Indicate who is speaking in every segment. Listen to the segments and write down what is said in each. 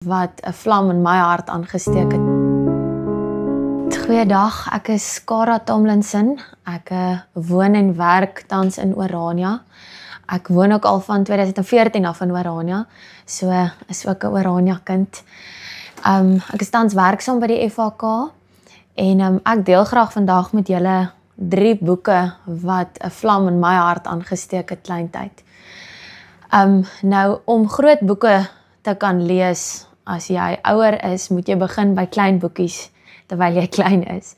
Speaker 1: wat 'n vlam in my hart aangesteek het. Goeiedag, ek is Cara Tomlinson. Ek woon en werk tans in Orania. Ek woon ook al van 2014 af in Orania, so is ook 'n Orania kind. Ek is tans werksaam by die FHK en ek deel graag vandag met julle 3 boeke wat 'n vlam in my hart aangesteek het kleintyd. Nou, om groot boeke te kan lees as jy ouer is, moet jy begin by klein boekies terwyl jy klein is.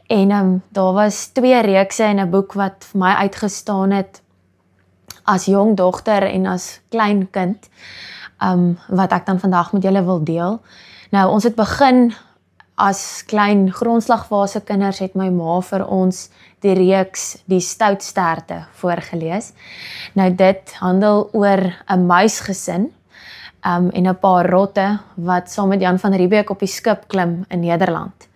Speaker 1: En daar was 2 reekse in 'n boek wat vir my uitgestaan het as jong dogter en as klein kind, wat ek dan vandag met julle wil deel. Nou, ons het begin as klein grondslagfase kinders, het my ma vir ons die reeks Die Stoutsterte voorgelees. Nou, dit handel oor 'n muisgesin en 'n paar rotte wat saam met Jan van Riebeeck op die skip klim in Nederland.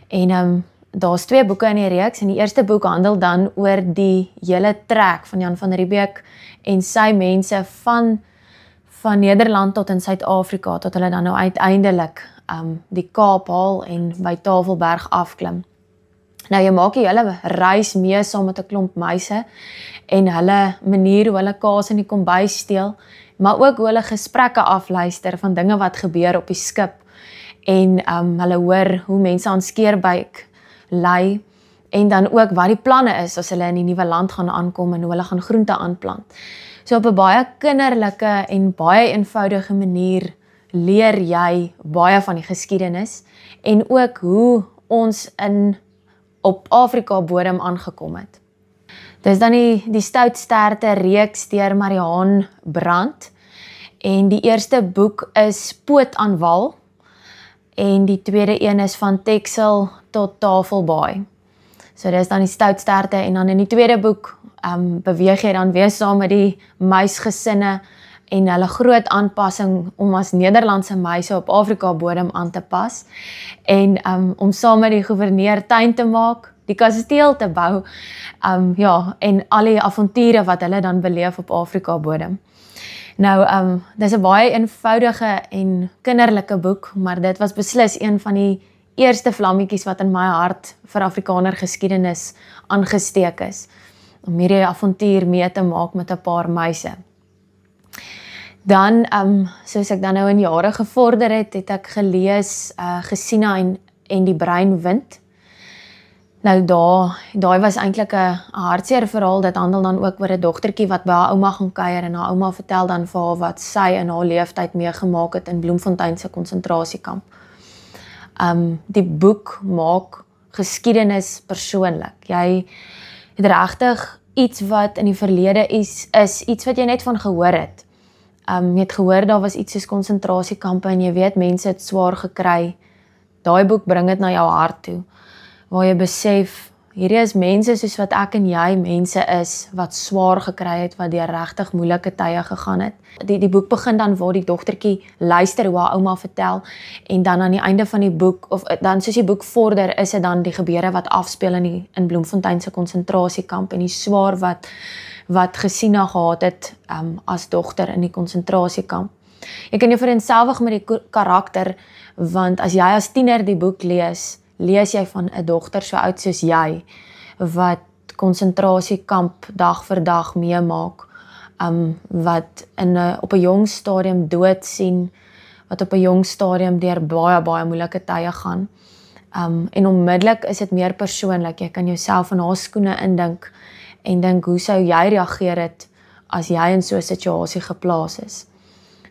Speaker 1: En daar's 2 boeke in die reeks en die eerste boek handel dan oor die hele trek van Jan van Riebeeck en sy mense van Nederland tot in Suid-Afrika, tot hulle dan nou uiteindelik die Kaap haal en by Tafelberg afklim. Nou, jy maak die hele reis mee saam met 'n klomp muise en hulle manier hoe hulle kaas in die kombuis steel, maar ook hoe hulle gesprekke afluister van dinge wat gebeur op die skip en hulle hoor hoe mense aan skeerbuik ly en dan ook wat die planne is as hulle in die nuwe land gaan aankom en hoe hulle gaan groente aanplant. So op 'n baie kinderlike en baie eenvoudige manier leer jy baie van die geskiedenis en ook hoe ons op Afrika bodem aangekom het. Dis dan die Stoutsterte reeks deur Mariaan Brandt en die eerste boek is Poot aan Wal en die tweede een is Van Texel tot Tafelbaai. So dis dan die Stoutsterte en dan in die tweede boek beweeg jy dan weer saam met die muisgesinne en hulle groot aanpassing om as Nederlandse muise op Afrika bodem aan te pas en om saam met die gouverneur tuin te maak, die kasteel te bou, en al die avonture wat hulle dan beleef op Afrika bodem. Nou, dis 'n baie eenvoudige en kinderlike boek, maar dit was beslis een van die eerste vlammetjies wat in my hart vir Afrikaner geskiedenis aangesteek is, om hierdie avontuur mee te maak met 'n paar muise. Dan, soos ek dan nou in jare gevorder het ek gelees Gesina en die Breinwind. Nou daai was eintlik 'n hartseer verhaal. Dit handel dan ook oor 'n dogtertjie wat by haar ouma gaan kuier en haar ouma vertel dan vir haar wat sy in haar leeftyd meegemaak het in Bloemfontein se konsentrasiekamp. Die boek maak geskiedenis persoonlik. Jy het regtig iets wat in die verlede is iets wat jy net van gehoor het. Jy het gehoor daar was iets soos konsentrasiekampe en jy weet mense het swaar gekry. Daai boek bring dit na jou hart toe, waar jy besef, hierdie is mense soos wat ek en jy mense is, wat swaar gekry het, wat deur regtig moeilike tye gegaan het. Die boek begin dan waar die dogtertjie luister hoe haar ouma vertel, en dan aan die einde van die boek, of dan soos die boek vorder, is dit dan die gebeure wat afspeel in Bloemfontein se konsentrasiekamp, en die swaar wat Gesina gehad het as dogter in die konsentrasiekamp. Jy kan jou vereenselwig met die karakter, want as jy as tiener die boek lees jy van 'n dogter so oud soos jy, wat konsentrasiekamp dag vir dag meemaak, wat op 'n jong stadium dood sien, wat op 'n jong stadium deur baie moeilike tye gaan. En onmiddellik is dit meer persoonlik. Jy kan jouself in haar skoene indink en dink, hoe sou jy reageer het as jy in so 'n situasie geplaas is?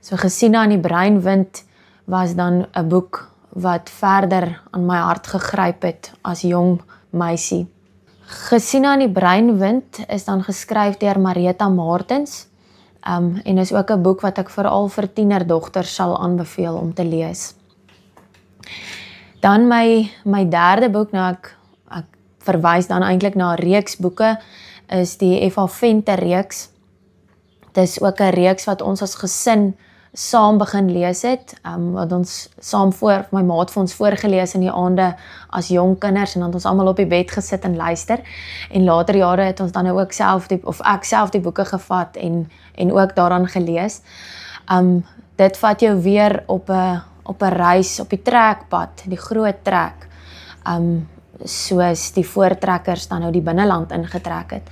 Speaker 1: So Gesina en die Breinwind was dan 'n boek wat verder aan my hart gegryp het as jong meisie. Gesina en die Breinwind is dan geskryf deur Marita Martens en is ook 'n boek wat ek veral vir tienerdogters sal aanbeveel om te lees. Dan my derde boek, nou ek verwys dan eintlik na 'n reeks boeke, is die F.A. Venter reeks. Dit is ook 'n reeks wat ons as gesin saam begin lees het, wat ons saam my ma het vir ons voorgelees in die aande as jong kinders, en dan het ons almal op die bed gesit en luister, en later jare het ons dan ook ek self die boeke gevat en ook daaraan gelees. dit vat jou weer op 'n reis op die trekpad, die groot trek. Soos die voortrekkers dan nou die binneland ingetrek het.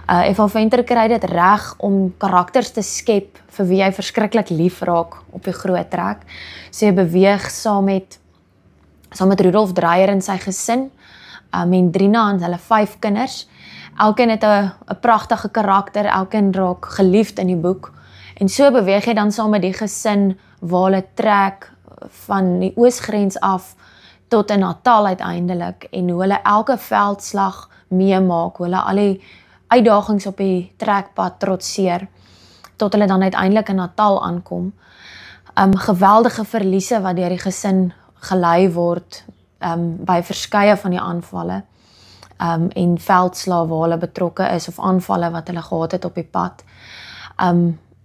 Speaker 1: Eva Venter kry dit reg om karakters te skep vir wie jy verskriklik lief raak op die groot trek. So jy beweeg saam met Rudolf Dreyer en sy gesin, en Drina en hulle 5 kinders. Elkeen het 'n pragtige karakter, elkeen raak geliefd in die boek. En so beweeg jy dan saam met die gesin waar hulle trek van die oosgrens af tot in Natal uiteindelik, en hoe hulle elke veldslag meemaak, hoe hulle al die uitdagings op die trekpad trotseer, tot hulle dan uiteindelik in Natal aankom. Geweldige verliese wat deur die gesin gelei word, by verskeie van die aanvalle, en veldslae waar hulle betrokke is, of aanvalle wat hulle gehad het op die pad.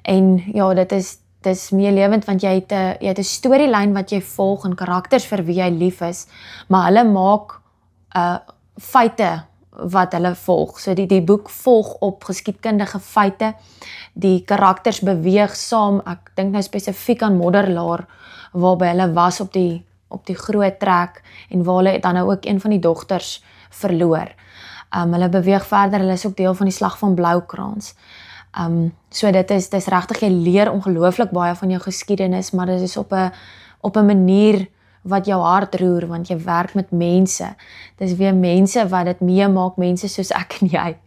Speaker 1: En ja, dit is meer lewend, want jy het 'n storielyn wat jy volg, en karakters vir wie jy lief is, maar hulle maak feite wat hulle volg. So die boek volg op geskiedkundige feite. Die karakters beweeg saam. Ek dink nou spesifiek aan Modderlaar, waarby hulle was op die groot trek, en waar hulle dan nou ook een van die dogters verloor. Hulle beweeg verder, hulle is ook deel van die slag van Bloukrans. So dit is regtig, jy leer ongelooflik baie van jou geskiedenis, maar dit is op 'n manier wat jou hart roer, want jy werk met mense. Dis weer mense wat dit meemaak, mense soos ek en jy.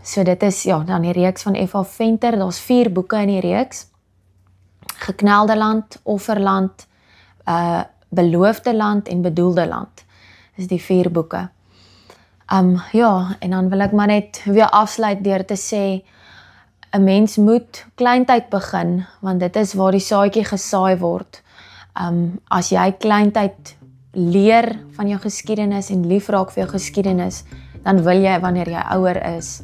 Speaker 1: So dit is dan die reeks van Eva Venter. Daar's 4 boeke in die reeks. Geknelde Land, Offerland, Beloofde Land en Bedoelde Land. Dis die 4 boeke. En dan wil ek maar net weer afsluit deur te sê, 'n mens moet kleintyd begin, want dit is waar die saadjie gesaai word. As jy kleintyd leer van jou geskiedenis en lief raak vir jou geskiedenis, dan wil jy, wanneer jy ouer is,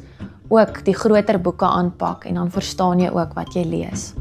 Speaker 1: ook die groter boeke aanpak, en dan verstaan jy ook wat jy lees.